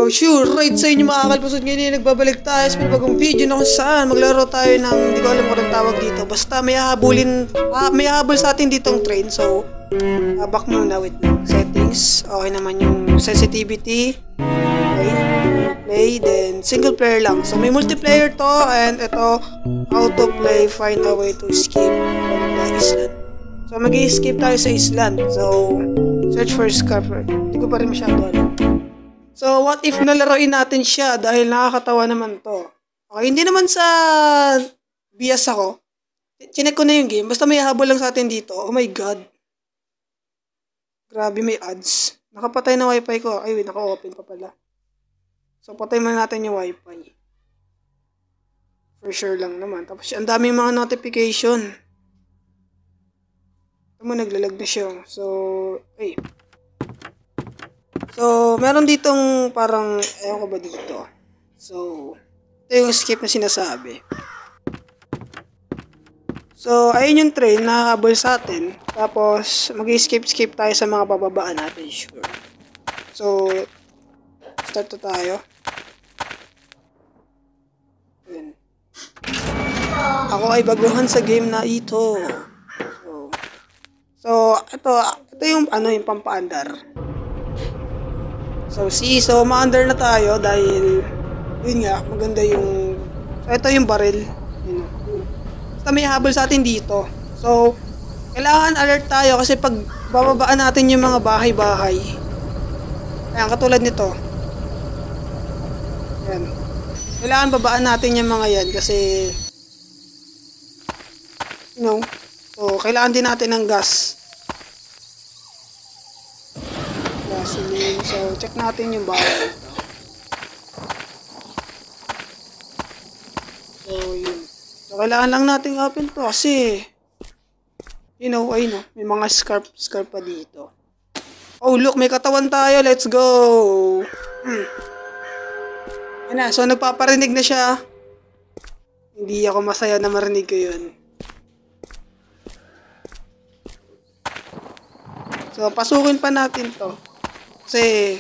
So sure, right sa inyo mga kalpusod, ngayon nagbabalik tayo sa bagong video na kung saan maglaro tayo ng, hindi ko alam kung anong tawag dito. Basta may hahabol sa atin ditong train. So, back muna with settings. Okay naman yung sensitivity. Okay, play, then single player lang. So may multiplayer to, and ito, auto play, find a way to escape from the island. So mag-i-escape tayo sa island. So, search for scupper. Hindi ko pa rin masyado alam. So, what if nalaroin natin siya dahil nakakatawa naman to? Okay, hindi naman sa bias ako. Chinek ko na yung game. Basta may habol lang sa atin dito. Oh my god. Grabe, may ads. Nakapatay na wifi ko. Ay, wait, naka-open pa pala. So, patay muna natin yung wifi. For sure lang naman. Tapos, ang daming mga notification. Ito mo, naglalag na siya. So, ay. So, meron ditong parang, ewan ko ba dito. So, ito yung escape na sinasabi. So, ayun yung train na habol sa atin. Tapos, mag-escape tayo sa mga bababaan natin, sure. So, start na tayo. Ayan. Ako ay baguhan sa game na ito. So ito yung yung pampaandar. So, maandar na tayo dahil yun nga, maganda yung ito yung baril. Yun. Basta may habol sa atin dito. So, kailangan alert tayo kasi pag bababaan natin yung mga bahay-bahay. Ayan, katulad nito. Ayan. Kailangan babaan natin yung mga yan kasi so, kailangan din natin ng gas. Gasoline. So, check natin yung bahay. So, yun. So, kailangan lang natin open to kasi may mga scarp pa dito. Oh, look, may katawan tayo. Let's go! Ayan na, so nagpaparinig na siya. Hindi ako masaya na marinig ko yun. So, pasukin pa natin to. Kasi,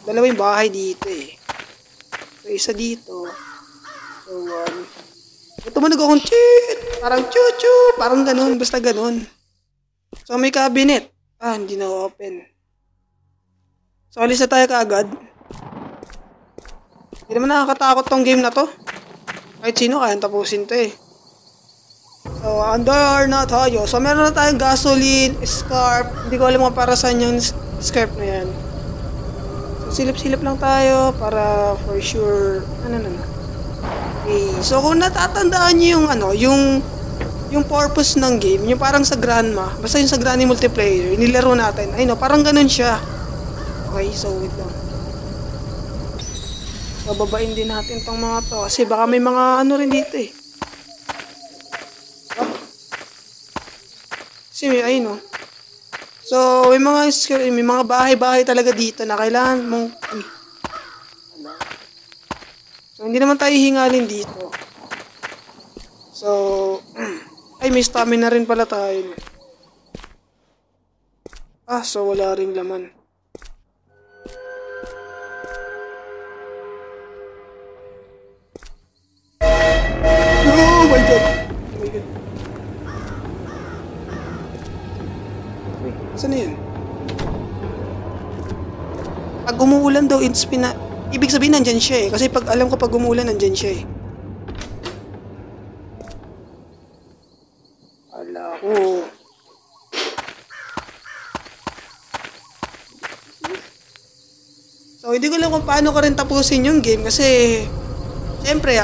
dalawa yung bahay dito eh. So, isa dito. So, ito mo nag-akong cheat! Parang chuchu! Parang ganun, basta ganun. So, may cabinet. Hindi na open. So, alis na tayo kaagad. Hindi naman nakakatakot tong game na to. Kahit sino kayang tapusin to eh. So, under na tayo. So, meron na tayong gasoline, scarf. Hindi ko alam kung para saan yung scarf na yan. So, silip-silip lang tayo para for sure. Okay. So, kung natatandaan nyo yung purpose ng game, yung parang sa Granma, basta yung sa Granny multiplayer, nilaro natin. Ay no, parang ganun siya. Okay, so wait lang. So, babain din natin tong mga to. Kasi baka may mga rin dito eh. Kasi ay no. So, may mga bahay-bahay talaga dito na kailangan mong So, hindi naman tayo hingalin dito. So, ay, may stamina rin pala tayo. So wala ring laman. Oh my god! Oh my god. Wait, saan na yun? Pag umuulan daw, ibig sabihin nandyan siya eh. Kasi alam ko pag umuulan, nandyan siya eh. Ala ko. So, hindi ko alam kung paano ko rin tapusin yung game kasi syempre,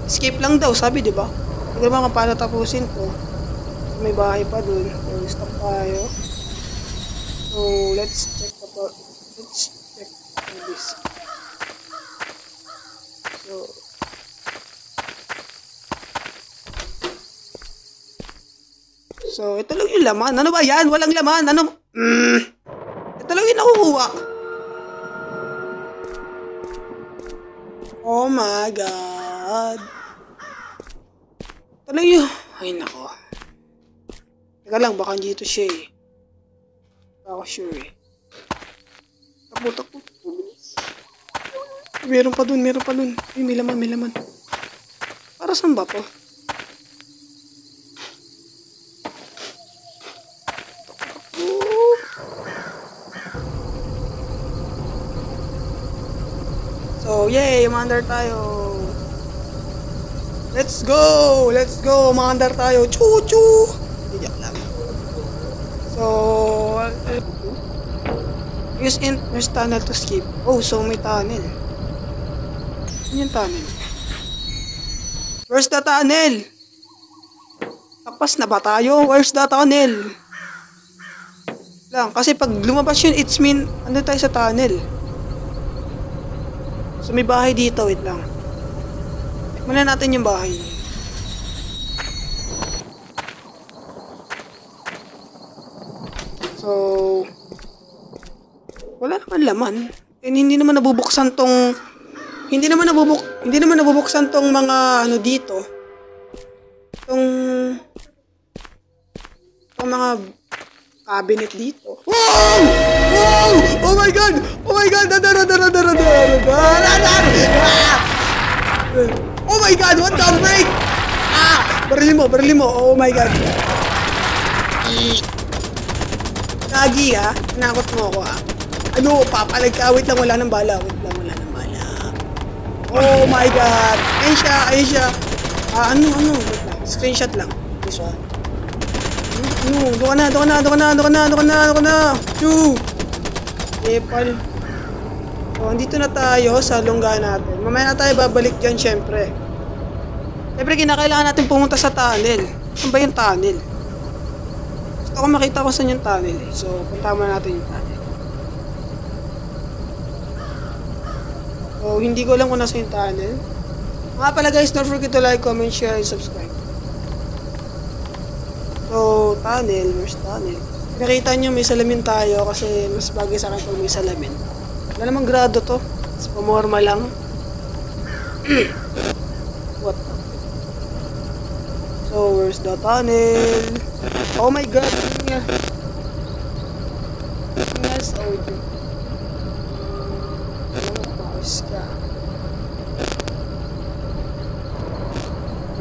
escape lang daw, sabi, di ba? Hindi ko naman kung paano tapusin to. So, may bahay pa dun. So, stop tayo. So, let's check this. So, ito lang yung laman. Ano ba yan? Walang laman. Ito lang yung nakukuha. Oh my god. Ito lang yung... Ay, nako. Teka lang, baka dito siya eh. Ako sure eh. takbo. Meron pa dun. Ay, may laman. Para saan ba to? So, yay! Umaandar tayo. Let's go! Umaandar tayo. Choo! Tiyak lang. So, use inverse tunnel to skip. Oh, so may tunnel. Ano yung tunnel? Where's the tunnel? Tapos na ba tayo? Where's the tunnel? Lang, kasi pag lumabas yun, it's mean, ano tayo sa tunnel? So may bahay dito, wait lang. Muna natin yung bahay. So, wala naman laman. And hindi naman nabubuksan tong mga ano dito. Tong mga cabinet dito. Wow! Oh my god! Oh my god! What the freak? Barili mo. Oh my god. Kagi ha? Nakot mo ako ha? Ano, papalag ka? Wait lang, wala nang bala. Oh my god. Ayun siya. Ano? Wait lang. Screenshot lang. This one. Doon ka na. Choo! Epal. So, andito na tayo sa lungga natin. Mamaya na tayo babalik dyan, syempre. Syempre, kinakailangan natin pumunta sa tunnel. Saan ba yung tunnel? Gusto ko makita ko saan yung tunnel eh. So, punta mo natin yung tunnel. So, hindi ko alam kung nasa yung tunnel. Mga pala guys, don't forget to like, comment, share, and subscribe. So, tunnel. Where's tunnel? Nakita nyo may salamin tayo kasi mas bagay sa akin pag may salamin. Wala namang grado to. It's pamorma lang. What the? So, where's the tunnel? Oh my god! Yes, audio. Pause ka.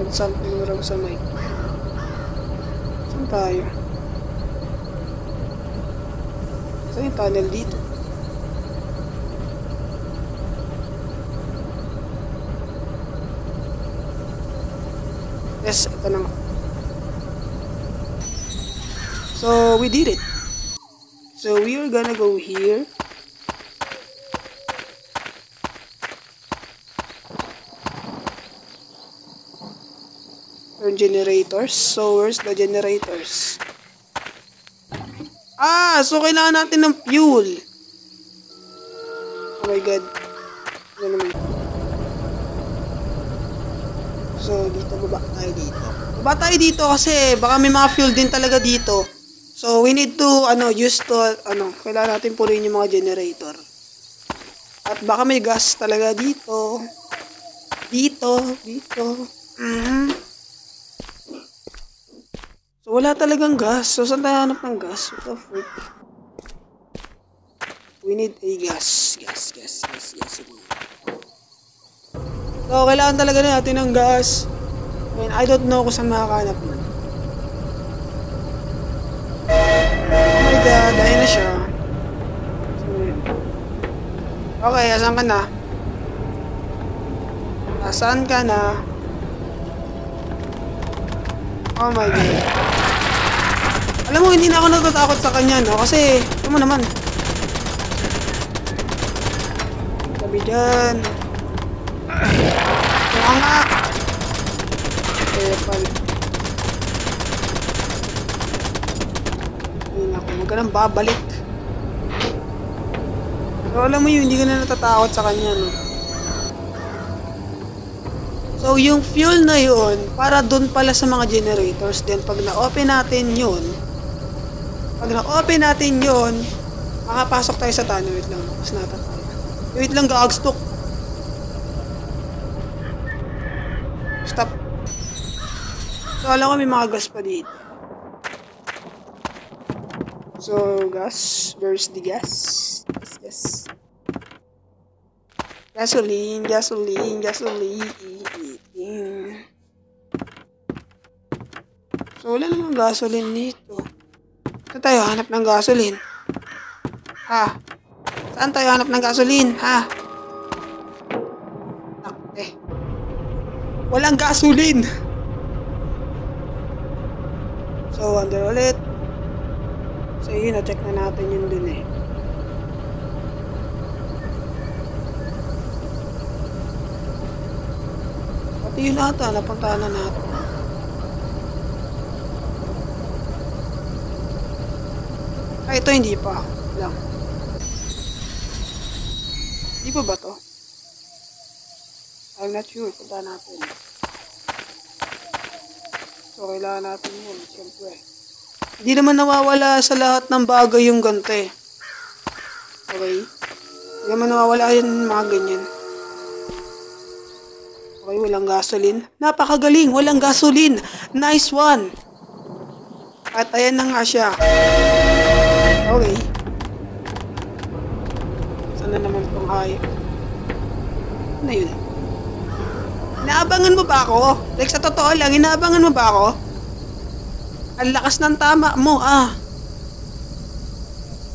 May something wrong sa mic. Saan tayo? Saan yung tunnel dito? Yes, ito na nga. So, we did it. So, we are gonna go here. Turn generators. So, where's the generators? So kailangan natin ng fuel. Oh my god. Ano naman? So, dito, baba tayo dito kasi baka may mga fuel din talaga dito. So, we need to, kailangan natin punuin yung mga generator. At baka may gas talaga dito. Dito. So, wala talagang gas. So, saan tayo hanap ng gas? What the frick? We need a gas. So, kailangan talaga natin ng gas. And I don't know kung saan makakahanap nun. Oh my god, dahil na siya. Okay, asan ka na? Nasaan ka na? Oh my god. Alam mo, hindi na ako natatakot sa kanya, no? Kasi, alam mo naman. Sabi dyan. Kaya nga. Epal. Ay, naku. Huwag ka nang babalik. So, alam mo yun, hindi ka na natatakot sa kanya, no? So, yung fuel na yun, para dun pala sa mga generators. Then, pag na-open natin yun, makapasok tayo sa tunnel. Wait lang, mas natin tayo. Wait lang, gagstok. Stop. So, alam ko may mga gas pa dito. So, gas. Where's the gas? Yes. Gasoline. So, wala namang gasoline dito. Saan tayo hanap ng gasoline? Ha? Saan tayo hanap ng gasoline? Ha? Nakte. Walang gasoline! So, under ulit. So, yun, na-check na natin yun dun eh. Pati yun ata, napuntahan na natin. Ay, ito hindi pa. Lang. Hindi pa ba to? I'm not sure. Punta natin. So, kailangan natin yun. Siyempre. Hindi naman nawawala sa lahat ng bagay yung gante. Okay? Hindi naman nawawala yun mga ganyan. Okay, walang gasoline. Napakagaling! Walang gasoline! Nice one! At ayan na nga siya. Okay. Sana naman itong hayop. Ano yun? Inaabangan mo ba ako? Like sa totoo lang, inaabangan mo ba ako? Ang lakas ng tama mo, ah.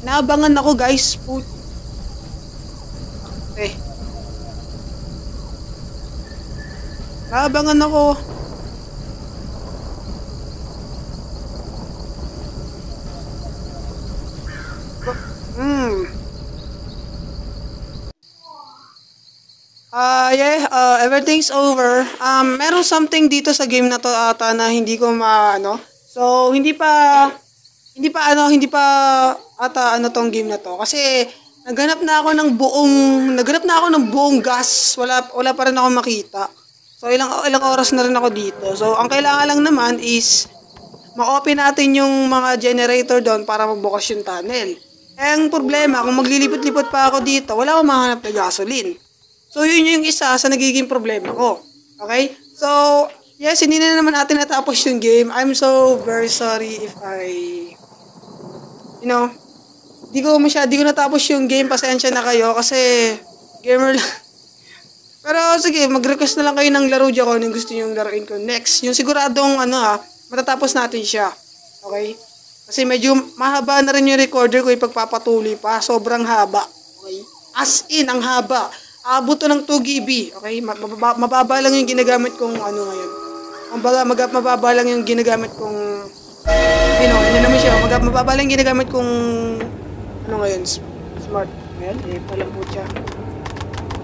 Inaabangan ako, guys. Okay. Inaabangan ako. Everything's over. Meron something dito sa game na to ata na hindi ko maano. So, hindi pa ata tong game na to. Kasi, naghanap na ako ng buong gas. Wala pa rin ako makita. So, ilang oras na rin ako dito. So, ang kailangan lang naman is, ma-open natin yung mga generator doon para magbukas yung tunnel. Eh, ang problema, kung maglilipot-lipot pa ako dito, wala akong mahanap na gasoline. So, yun yung isa sa nagiging problema ko. Okay? So, yes, hindi na naman natin natapos yung game. I'm so very sorry if di ko natapos yung game. Pasensya na kayo kasi gamer lang. Pero, sige, mag-request na lang kayo ng laro dyan kung anong gusto nyo laruin ko next. Yung siguradong, matatapos natin siya. Okay? Kasi medyo mahaba na rin yung recorder ko ipagpapatuloy pa. Sobrang haba. Okay? As in, ang haba. Abot to ng 2 GB. Okay? Mababa lang yung ginagamit kong ngayon. Mababa lang yung ginagamit kong mababa lang yung ginagamit kong ngayon. Smart. Ayan, palang po siya.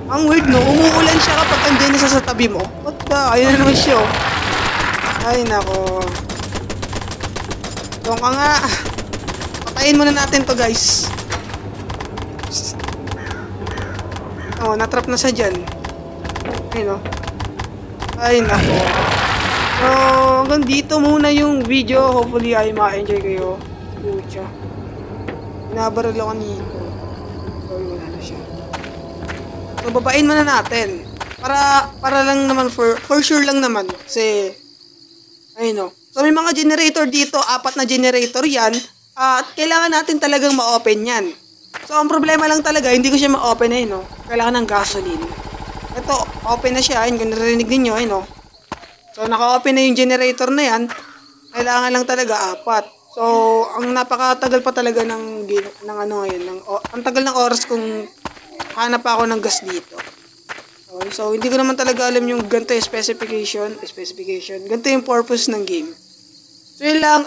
Ang weird no, umuulan siya kapag andyan na sa tabi mo. What the? Ayun na naman siya. Ay nako. Doon ka nga. Patayin muna natin to guys. Oh, natrap na siya dyan. Ayun o. Ay, nako. So, hanggang dito muna yung video. Hopefully ay ma-enjoy kayo. Pucha. Nabaril ako nito. So, wala na siya. So, babain muna natin. Para lang naman, for sure lang naman. Kasi, ayun o. So, may mga generator dito. 4 na generator yan. At kailangan natin talagang ma-open yan. So, ang problema lang talaga, hindi ko siya ma-open no? Kailangan ng gasoline. Ito, open na siya. Kung narinig ninyo, no? So, naka-open na yung generator na yan. Kailangan lang talaga 4. So, ang napakatagal pa talaga ng ngayon. Ang tagal ng oras kung hanap ako ng gas dito. Okay, so, hindi ko naman talaga alam yung ganito yung specification. Ganito yung purpose ng game. So, yun lang,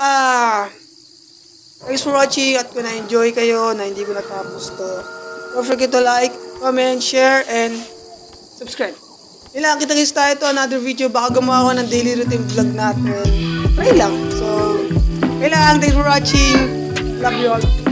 thanks for watching at kung na-enjoy kayo na hindi ko natapos to, don't forget to like, comment, share, and subscribe. Ilang kita guys tayo to another video. Baka gumawa ko ng daily routine vlog natin. Try lang. So, kailangan. Thanks for watching. Love you all.